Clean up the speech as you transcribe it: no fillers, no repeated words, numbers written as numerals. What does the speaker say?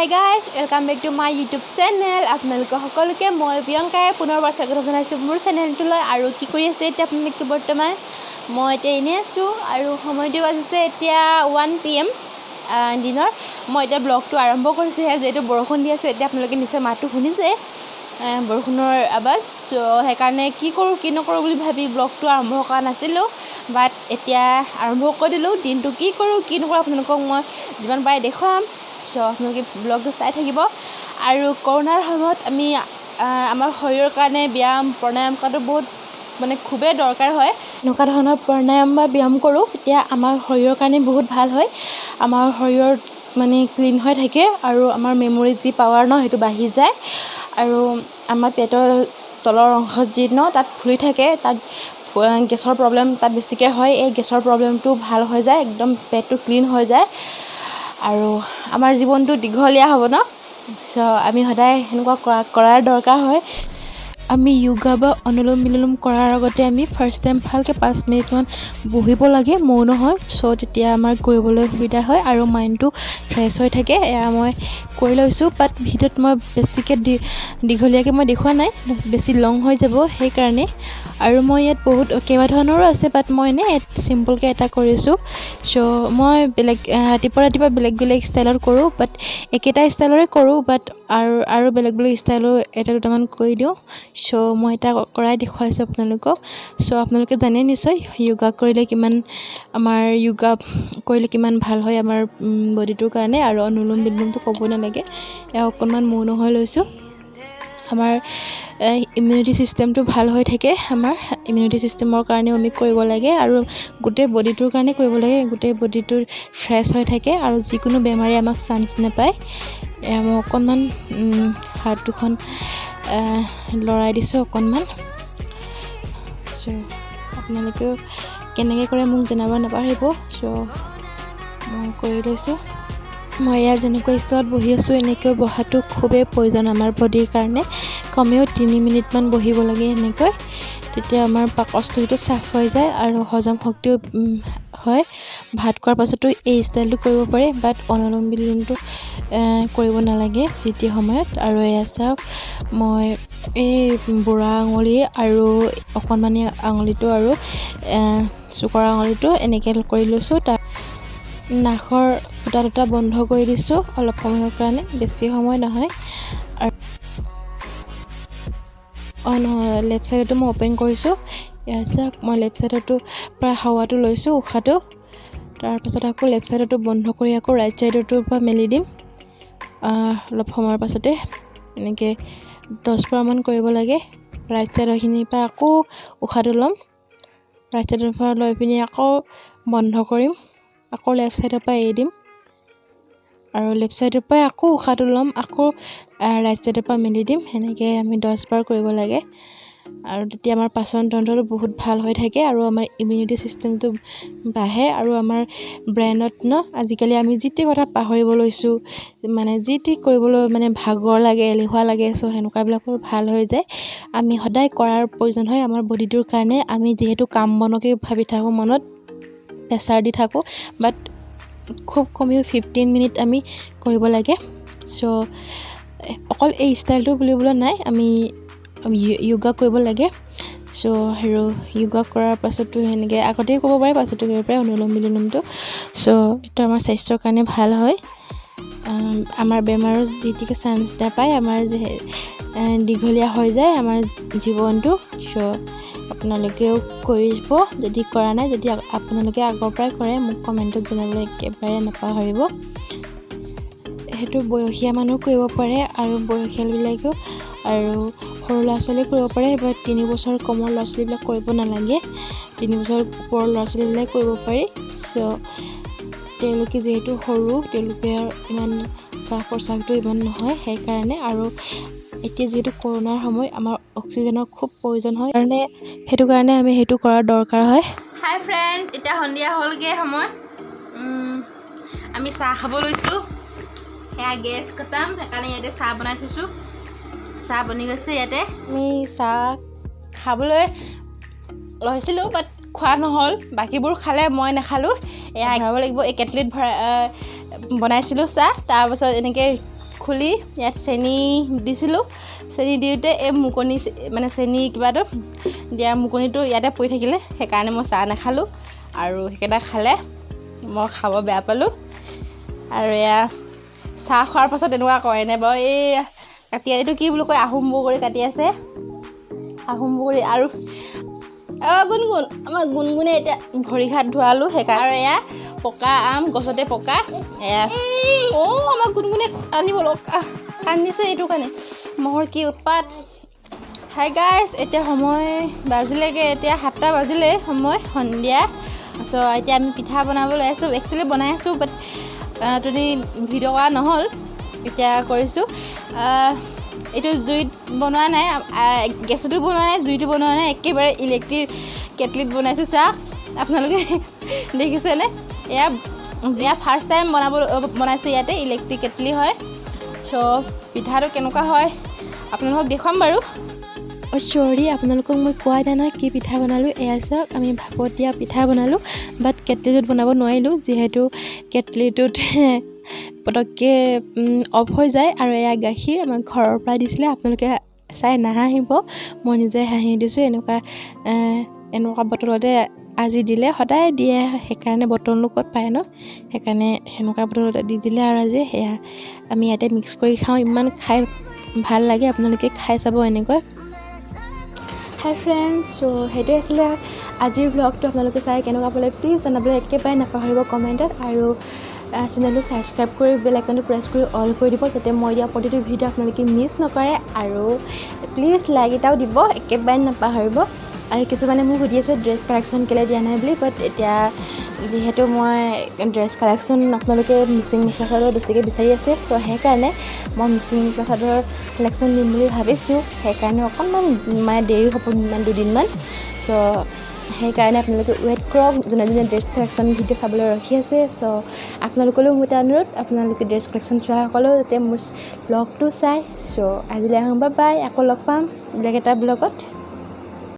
Hi guys, welcome back to my YouTube channel. আপোনালোকক সকলোকে মই প্ৰিয়ংকাই পুনৰবাৰ স্বাগত জনাইছো মোৰ চেনেলটোলৈ আৰু কি কৰি আছে এতিয়া আপোনালোকে বৰ্তমান মই এতিয়া এনে আছো আৰু সময়টো আছে এতিয়া 1 PM দিনৰ মই এতিয়া ব্লগটো আৰম্ভ কৰিছো যেটো বৰষুণ দি আছে এতিয়া আপোনালোকে নিশ্চয় মাতটো শুনিছে বৰষুণৰ আৱাজ সেইকাৰণে কি কৰো কি নকৰো বুলি ভাবি ব্লগটো আৰম্ভ কৰা নাছিলো বাট এতিয়া আৰম্ভ কৰি দিলো দিনটো কি কৰো কি নকৰো আপোনালোকক মই যিমান পাৰে দেখুৱাম সো আপোনালোকে ব্লগটো চাই থাকিব আৰু কৰোনাৰ সময়ত আমি আমাৰ শৰীৰৰ কাৰণে ব্যায়াম প্ৰাণায়াম কৰাটো বহুত মানে খুবেই দৰকাৰ হয় এনেকুৱা ধৰণৰ প্ৰাণায়াম বা ব্যায়াম কৰো তেতিয়া আমাৰ শৰীৰৰ কাৰণে বহুত ভাল হয় আমাৰ শৰীৰৰ মানে ক্লিন হৈ থাকে আৰু আমাৰ মেমৰি যি পাৱাৰ ন হেতু বাঢ়ি যায় আৰু আমাৰ পেটৰ তলৰ অংশত যি ন তাত ফুলি থাকে তাত গেছৰ প্ৰবলেম তাত বেছিকৈ হয় এই গেছৰ প্ৰবলেমটো ভাল হৈ যায় একদম পেটটো ক্লিন হৈ যায় আৰু আমাৰ জীৱনটো দীঘলীয়া হ'ব ন সো আমি সদায় এনেকুৱা কৰাৰ দৰকাৰ হয় আমি যোগা বা অনুলোম বিলোম কৰাৰ আগতে আমি ফাৰ্স্ট টাইম ভালকৈ 5 মিনিট মান বহিব লাগে মৌন হয় সো তেতিয়া আমাৰ কৰিবলৈ সুবিধা হয় আৰু মাইণ্ডটো ফ্ৰেছ হৈ থাকে এয়া মই কৈ লৈছো বাট ভিডিঅ'ত মই বেছিকৈ দীঘলীয়াকৈ মই দেখুৱা নাই বেছি লং হৈ যাব সেই কাৰণে আৰু মই ইয়াত বহুত কেইবা ধৰণৰো আছে বাট মই এনে সিম্পলকৈ এটা কৰিছো সো মই বেলেগ ৰাতিপুৱা বেলেগ ষ্টাইলত কৰোঁ বাট একেটা ষ্টাইলৰে কৰোঁ বাট আৰু বেলেগ ষ্টাইলো এটা দুটামান কৰি দিওঁ সো মই এটা কৰাই দেখুৱাইছো আপোনালোকক সো আপোনালোকে জানে নিশ্চয় যোগা কৰিলে কিমান আমাৰ যোগা কৰিলে কিমান ভাল হয় আমাৰ বডিটোৰ কাৰণে আৰু অনুলোম বিলোমটো ক'ব নালাগে এয়া অকণমান মৌন হৈ লৈছো আমাৰ ইমিউনিটি সিস্টেমটো ভাল হৈ থাকে আমাৰ ইমিউনিটি সিস্টেমৰ কাৰণে আমি কৰিব লাগে আৰু গোটেই বডিটোৰ কাৰণে কৰিব লাগে গোটেই বডিটোৰ ফ্ৰেছ হৈ থাকে আৰু যিকোনো বেমাৰে আমাক চান্স নাপায় মই অকণমান হাত দুখন লৰাই দিছো অকণমান সো আপোনালোকেও কেনেকৈ কৰে মোক জনাব নাপাহৰিব সো মই কৰি লৈছো মই ইয়াত যেনেকৈ ষ্টাইলত বহি আছো এনেকৈ বহাটো খুবেই প্ৰয়োজন আমাৰ বডিৰ কাৰণে কমেও 3 মিনিটমান বহিব লাগে এনেকৈ তেতিয়া আমাৰ পাকস্থলীটো সাফ হৈ যায় আৰু হজম শক্তিও হয় ভাত খোৱাৰ পাছতো এই ষ্টাইলটো কৰিব পাৰে বাট অনুলোম বিলোমটো কৰিব নালাগে যেতিয়া সময়ত আৰু এয়া চাওক মই এই বুঢ়া আঙুলি আৰু অকণমানি আঙুলিটো আৰু চুকৰ আঙুলিটো এনেকৈ কৰি লৈছো তাৰ নাকৰ ফুটা দুটা বন্ধ কৰি দিছো অলপ সময়ৰ কাৰণে বেছি সময় নহয় আৰু নহয় লেফ্ট সাইডটো মই ওপেন কৰিছো এয়া চাওক মই লেফ্ট সাইডটো প্ৰায় হাৱাটো লৈছো উশাহটো তাৰ পাছত আকৌ লেফ্ট সাইডটো বন্ধ কৰি আকৌ ৰাইট সাইডটো পৰা মেলি দিম অলপ সময়ৰ পাছতে এনেকৈ 10 বাৰমান কৰিব লাগে ৰাইট সাইডৰখিনিৰ পৰা আকৌ উশাহটো ল'ম ৰাইট সাইডৰ পৰা লৈ পিনি আকৌ বন্ধ কৰিম আকৌ লেফ্ট সাইডৰ পৰা এৰি দিম আৰু লেফ্ট সাইডৰ পৰা আকৌ উশাহটো ল'ম আকৌ ৰাইট সাইডৰ পৰা মেলি দিম এনেকৈ আমি 10 বাৰ কৰিব লাগে আৰু তেতিয়া আমাৰ পাচন তন্ত্ৰটো বহুত ভাল হৈ থাকে আৰু আমাৰ ইমিউনিটি সিস্টেমটো বাঢ়ে আৰু আমাৰ ব্ৰেইনত ন আজিকালি আমি যিটি কথা পাহৰিব লৈছো মানে যিটি কৰিবলৈ মানে ভাগৰ লাগে এলেহুৱা লাগে সো হেনেকুৱাবিলাকো ভাল হৈ যায় আমি সদায় কৰাৰ প্ৰয়োজন হয় আমাৰ বডিটোৰ কাৰণে আমি যেহেতু কাম বনকে ভাবি থাকো মনত প্ৰেছাৰ দি থাকো বাট খুব কমেও 15 মিনিট আমি কৰিব লাগে সো অকল এই ষ্টাইলটো বুলিবলৈ নাই আমি যোগা কৰিব লাগে সো হেৰো যোগা কৰাৰ পাছতো হেনেকৈ আগতেই ক'ব পাৰে পাছতো কৰিব পাৰে অনুলোম বিলোমটো সো এটা আমাৰ স্বাস্থ্যৰ কাৰণে ভাল হয় আমাৰ বেমাৰৰ যিটিকে চান্স নাপায় আমাৰ দীঘলীয়া হৈ যায় আমাৰ জীৱনটো সো আপোনালোকেও কৰিব যদি কৰা নাই যদি আপোনালোকে আগৰ পৰাই কৰে মোক কমেণ্টত জনাবলৈ একেবাৰে নাপাহৰিব হেতু বয়সীয়া মানুহ কৰিব পাৰে আৰু বয়সীয়ালবিলাকেও আৰু সৰু ল'ৰা ছোৱালীয়ে কৰিব পাৰে বা 3 বছৰ কমৰ ল'ৰা ছোৱালীবিলাক কৰিব নালাগে 3 বছৰ ওপৰৰ ল'ৰা ছোৱালীবিলাক কৰিব পাৰি সো তেওঁলোকে যেহেতু সৰু তেওঁলোকে ইমান শ্বাস প্ৰশ্বাসটো ইমান নহয় সেইকাৰণে আৰু এতিয়া যেহেতু কৰোনাৰ সময় আমাৰ অক্সিজেনৰ খুব প্ৰয়োজন হয় কাৰণে হেতু কাৰণে আমি হেতু কৰাৰ দৰকাৰ হয় হাই ফ্ৰেন্ড এতিয়া সন্ধিয়া হ'লগে সময় আমি চাহ খাব লৈছো এয়া গেছ খতম সেইকাৰণে ইয়াতে চাহ বনাই থৈছো চাহ বনি গৈছে ইয়াতে আমি চাহ খাবলৈ লৈছিলো বাট খোৱা নহ'ল বাকিবোৰ খালে মই নাখালো এয়া ঘৰাব লাগিব এই কেটলিত বনাইছিলো চাহ তাৰ পাছত এনেকৈ খুলি ইয়াত চেনি দিছিলোঁ চেনি দিওঁতে এই মুকনি মানে চেনি কিবাটো দিয়া মুকনিটো ইয়াতে পৰি থাকিলে সেইকাৰণে মই চাহ নাখালোঁ আৰু সেইকেইটা খালে মই খাব বেয়া পালোঁ আৰু এয়া চাহ খোৱাৰ পাছত এনেকুৱা কৰে নে বাৰু এই কাটি এইটো কি বুলি কয় আহোম বগৰী কাটি আছে আহোম বগৰী আৰু গুণগুণ আমাৰ গুণগুণে এতিয়া ভৰি হাত ধোৱালোঁ সেইকাৰণে এয়া পকা আম গছতে পকা এয়া আমাৰ গুণগুণে আনিব কান্দিছে এইটো কাৰণে মহৰ কি উৎপাত হাই গাইজ এতিয়া সময় বাজিলেগৈ এতিয়া 7টা বাজিলে সময় সন্ধিয়া চ' এতিয়া আমি পিঠা বনাবলৈ আছোঁ একচুৱেলি বনাই আছোঁ বাট তুমি ভিডিঅ' কৰা নহ'ল এতিয়া কৰিছোঁ এইটো জুইত বনোৱা নাই গেছতো বনোৱা নাই জুইটো বনোৱা নাই একেবাৰে ইলেক্ট্ৰিক কেটলিত বনাইছোঁ চাহ আপোনালোকে দেখিছেনে এয়া ফাৰ্ষ্ট টাইম বনাইছোঁ ইয়াতে ইলেক্ট্ৰিক কেটলি হয় চ' পিঠাটো কেনেকুৱা হয় আপোনালোকক দেখুৱাম বাৰু চৰি আপোনালোকক মই কোৱাই দিয়া নহয় কি পিঠা বনালোঁ এয়া চাওক আমি ভাপত দিয়া পিঠা বনালোঁ বাট কেটলিটোত বনাব নোৱাৰিলোঁ যিহেতু কেটলিটোত পটককৈ অফ হৈ যায় আৰু এয়া গাখীৰ আমাক ঘৰৰ পৰা দিছিলে আপোনালোকে চাই নাহাঁহিব মই নিজে হাঁহি দিছোঁ এনেকুৱা বটলতে আজি দিলে সদায় দিয়ে সেইকাৰণে বটলনো ক'ত পায় ন সেইকাৰণে সেনেকুৱা বটলতে দি দিলে আৰু আজি সেয়া আমি ইয়াতে মিক্স কৰি খাওঁ ইমান খাই ভাল লাগে আপোনালোকে খাই চাব এনেকৈ হাই ফ্ৰেণ্ড চ' সেইটোৱে আছিলে আজিৰ ভ্লগটো আপোনালোকে চাই কেনেকুৱা পালে প্লিজ জনাবলৈ একেবাৰে নাপাহৰিব কমেণ্টত আৰু চেনেলটো ছাবস্ক্ৰাইব কৰি বেল আইকনটো প্ৰেছ কৰি অল কৰি দিব যাতে মই দিয়া প্ৰতিটো ভিডিঅ' আপোনালোকে মিছ নকৰে আৰু প্লিজ লাইক এটাও দিব একেবাৰে নাপাহৰিব আৰু কিছুমানে মোক সুধি আছে ড্ৰেছ কালেকশ্যন কেলৈ দিয়া নাই বুলি বাট এতিয়া যিহেতু মই ড্ৰেছ কালেকশ্যন আপোনালোকে মিচিং মেখেলা চাদৰ বেছিকৈ বিচাৰি আছে চ' সেইকাৰণে মই মিচিং মেখেলা চাদৰ কালেকশ্যন দিম বুলি ভাবিছোঁ সেইকাৰণে অকণমান মানে দেৰি হ'ব দুদিনমান চ' সেইকাৰণে আপোনালোকে ৱেইট কৰক যোনে যোনে ড্ৰেছ কালেকশ্যন ভিডিঅ' চাবলৈ ৰখি আছে চ' আপোনালোকলৈও মোৰ এটা অনুৰোধ আপোনালোকে ড্ৰেছ কালেকশ্যন চোৱাসকলেও যাতে মোৰ ব্লগটো চাই চ' আজিলৈ আহোঁ বাই আকৌ লগ পাম বেলেগ এটা ব্লগত